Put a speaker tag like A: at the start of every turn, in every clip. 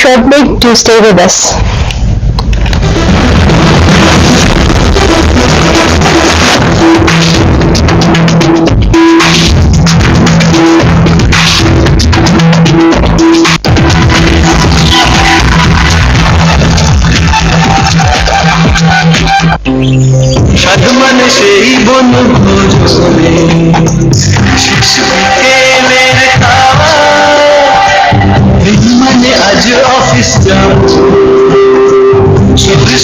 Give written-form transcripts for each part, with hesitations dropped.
A: short break. Do stay with us.
B: সাধমান সেই বন ভোজনে শিশুকেলের খাওয়া মানে আজ অফিস যাব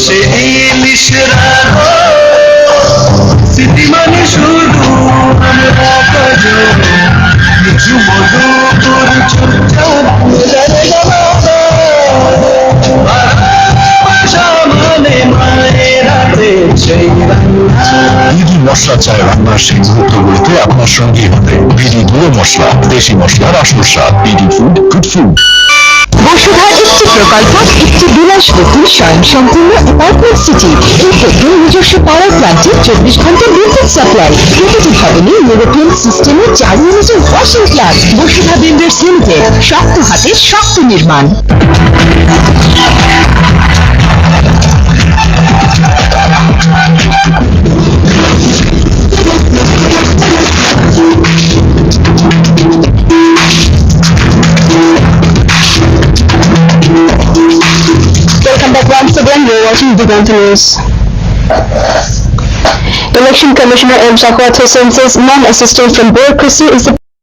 B: সে ইলিশ রাখো স্মৃতি মানে শুধু আমরা কাজ কিছু মধুপুর চুপচাপ সামনে মায়ের হাতে সেই
C: বিডি মশলা চায় রান্নার সেই মুহূর্তগুলোতে আপনার সঙ্গী হবে। বিডি গুঁড়ো মশলা, দেশি মশলার আসল স্বাদ। BD food, good food.
A: বসুধার একটি প্রকল্প, একটি বিলাসবহুল স্বয়ংসম্পূর্ণ অ্যাপার্টমেন্ট সিটি। এই প্রথম নিজস্ব পাওয়ার প্ল্যান্টে 24 ঘন্টা বিদ্যুৎ সাপ্লাই। প্রতিটি ভবনে ইউরোপিয়ান সিস্টেমে 4 ইউনিটের washing plant. Basudha builders limited, শক্ত হাতে শক্ত নির্মাণ। Welcome back once again. You're watching Diganta News. Election Commissioner M. Shakwat Hussain says non-assistant from bureaucracy is the